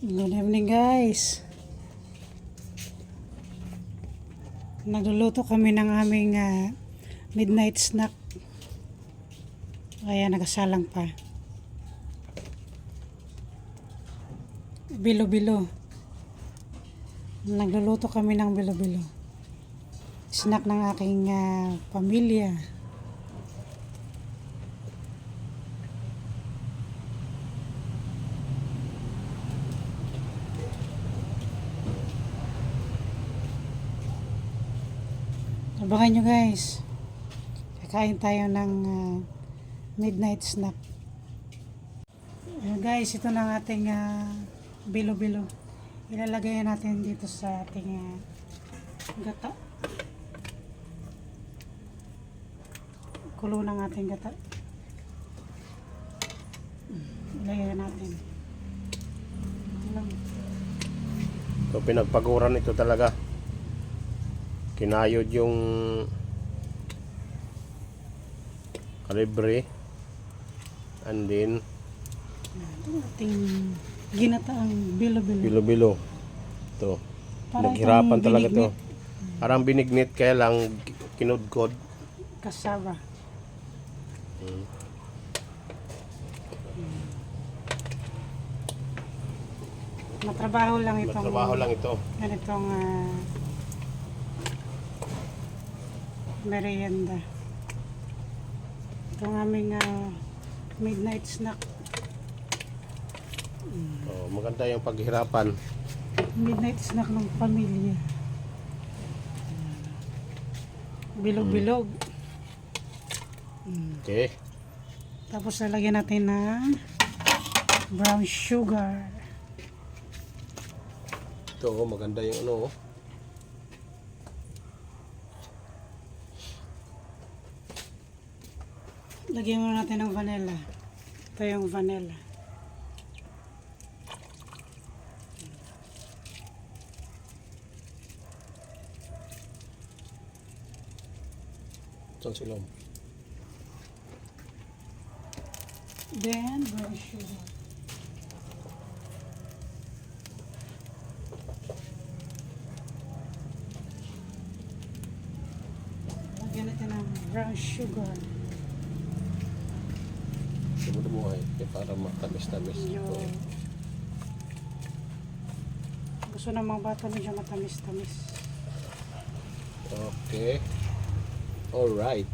Good evening guys. Nagluluto kami ng aming midnight snack. Kaya nagasalang pa. Bilo-bilo. Nagluluto kami ng bilo-bilo. Snack ng aking pamilya. Abangan nyo guys. Kakain tayo ng midnight snack. Guys, ito na ang ating bilo-bilo. Ilalagay natin dito sa ating gata. Kulo ng ating gata. Ilagay natin. So pinagpaguran ito talaga. Kinayod yung kalibre and then Ito ating ginataang bilo-bilo. bilo-bilo. Ito. Para Naghirapan itong talaga to. binignit. Parang binignit kaya lang kinudkod. Cassava. Matrabaho lang itong Matrabaho lang ito. ganitong merienda. Itong aming midnight snack. Oh, maganda yung paghirapan. Midnight snack ng pamilya. Bilog-bilog. Okay. Tapos lalagyan natin ng brown sugar. Ito, maganda yung ano. Lagyan muna natin ng vanilla. Ito yung vanilla. Saan sila? Then, brown sugar. Lagyan natin ng brown sugar. Dumudumoy para matamis-tamis. Yung gusto ng mga bata medyo matamis-tamis. Okay. Alright.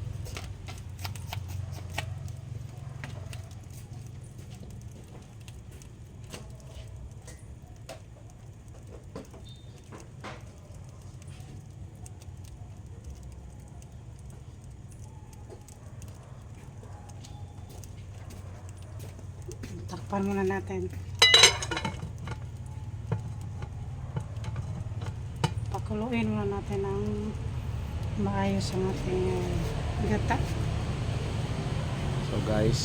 Takpan muna natin. Pakuluin muna natin ng maayos ang ating gata. So guys,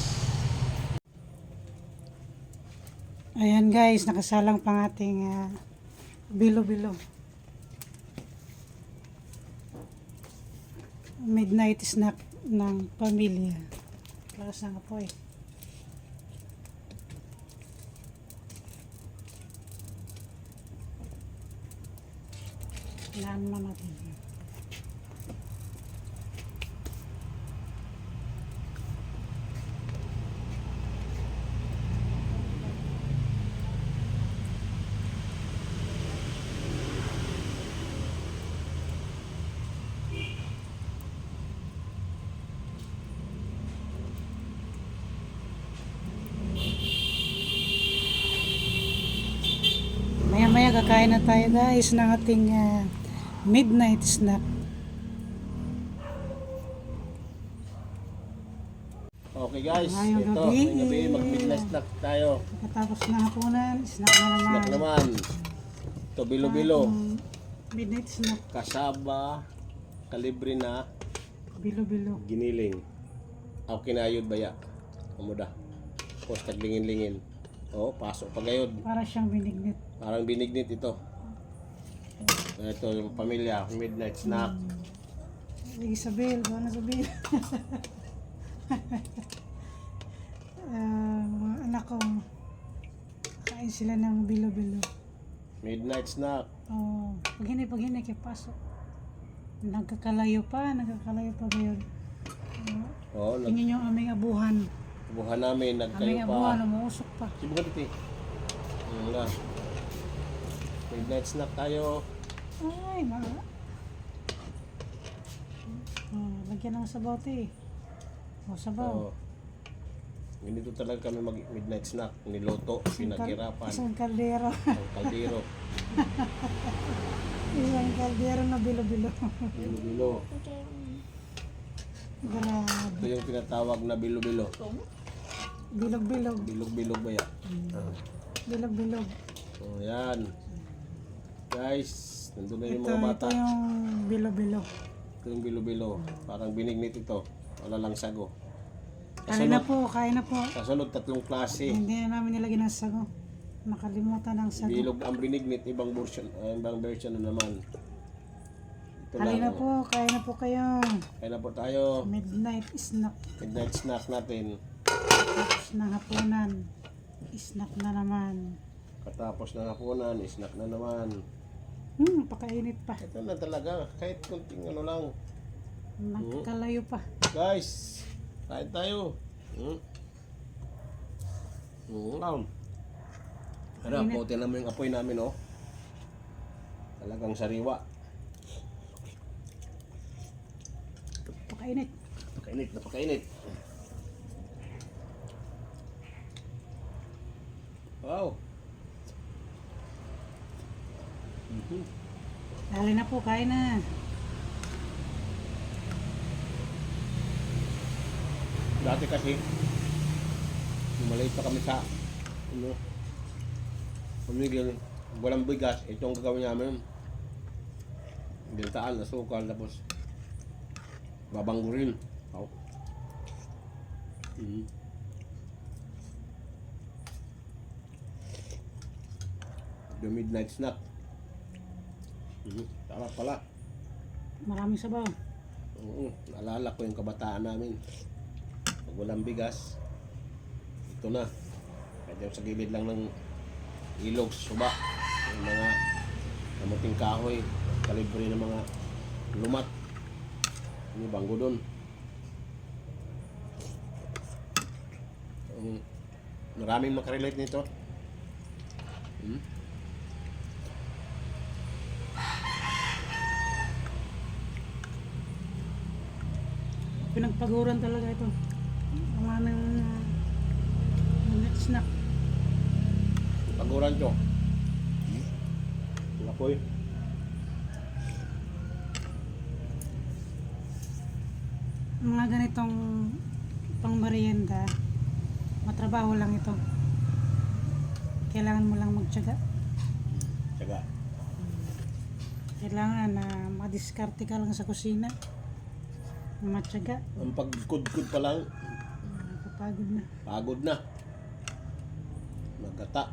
Ayan guys, nakasalang pang ating bilo-bilo. Midnight snack ng pamilya. Lakas ng apoy. Ilaan na natin. Maya-maya kakain na tayo guys ng ating midnight snack. okay guys, Ngayong ito, gabi. ngayong gabi mag-midnight snack tayo. Pagkatapos na hapunan, snack na naman. Snack naman. Ito, bilo-bilo. Midnight snack. Kasaba, kalibre na, Bilo-bilo. giniling. Ako kinayod baya. Amuda. Tapos taglingin-lingin. Oh, pasok pa gayod. Para siyang binignit. Parang binignit ito. Ito yung pamilya, midnight snack. Isabel, baka na Isabel. Mga anak ko, Kain sila ng bilo-bilo. Midnight snack. Oh, pag hindi kaya pasok. Nagkakalayo pa ngayon. Oo, Tingin yung aming abuhan. nagbuhan namin, Aming nagkayo abuhan, pa. umuusok pa. Sibukan dito eh. Ayun na. Midnight snack tayo. Ay, Oh, lagyan ng sabaw te. Oh, sabaw. Oo. Ganito talaga kami mag midnight snack. Niloto, pinaghirapan. Isang kaldero. Ang kaldero. Isang kaldero na bilo-bilo. Bilo-bilo. Grabe. Ito yung tinatawag na bilo-bilo. Bilog-bilog. Bilog-bilog ba yan? Bilog-bilog. Oh, yan. Guys, nandun na yung Ito, mga ito bata. yung bilo-bilo. Ito yung bilo-bilo. Parang binignit ito. Wala lang sago. Kain na po, kain na po. Kasunod, tatlong klase. Hindi na namin nilagyan ng sago. Nakalimutan ng sago. Bilog ang binignit, ibang version na naman. Ito Kain na lang. po, kain na po kayo. Kaya na po tayo. Midnight snack. Midnight snack natin. Tapos ng hapunan. Snack na naman. Katapos ng hapunan, snack na naman. Pakainit pa. Ito na talaga. Kahit kunting ano lang. Nagkalayo pa. Guys, kain tayo. Ano, puti naman yung apoy namin, oh. Talagang sariwa. Pakainit. Napakainit, napakainit. Wow. Dali na po, kain na. Dati kasi, maliit pa kami sa, ano, pamigil, walang bigas, ito ang gagawin namin. Bintaan, asukal, tapos babanggurin. Wow. The midnight snack. Sarap pala. Maraming sabaw. Oo, naalala ko yung kabataan namin. Pag walang bigas, ito na. Kahit yung sa gilid lang ng ilog, suba. Yung mga kamuting kahoy, kalibre ng mga lumat. Yung banggo doon. Maraming makarelate nito. Pinagpaguran talaga ito. Ang aming midnight snack. Paguran ko. Lapoy. Mga ganitong pang merienda, matrabaho lang ito. Kailangan mo lang magtiyaga. Tsaga. Kailangan na madiskarte ka lang sa kusina. Matyaga. Ang pagkudkod pa lang, Kapagod na. pagod na. Magata.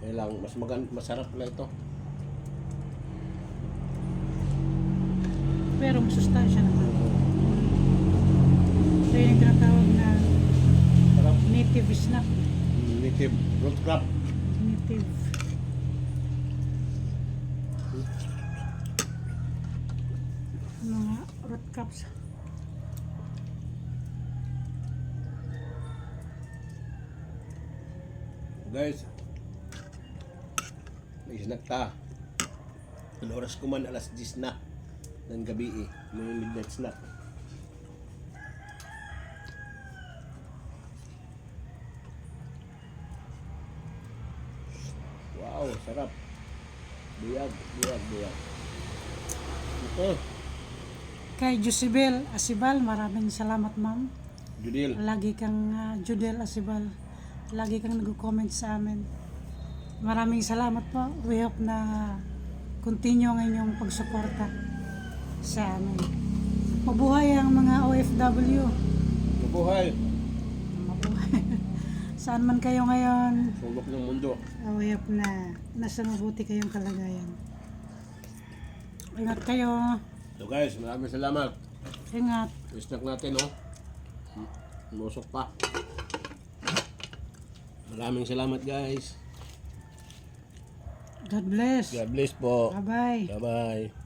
Kaya lang, masarap na ito. Pero masustansya naman. Ito yung tinatawag na Sarap. native snack. Native root crop. Native. Mga root crops. Guys, may snack ta. Ang oras ko man, alas 10 na ng gabi eh. May midnight snack. Wow, sarap. Buyag, buyag, buyag. Ito, Kay Josibel Asibal, maraming salamat ma'am. Judil. Lagi kang Judel Asibal. Lagi kang nag-comment sa amin. Maraming salamat po. We hope na continue ang inyong pagsuporta sa amin. Mabuhay ang mga OFW. Mabuhay. Mabuhay. Saan man kayo ngayon, Sulok ng mundo. we hope na nasa mabuti kayong kalagayan. Ingat kayo. So guys, maraming salamat. Ingat. Snack natin, oh. Musok pa. Maraming salamat guys. God bless. God bless po. Bye-bye. Bye-bye.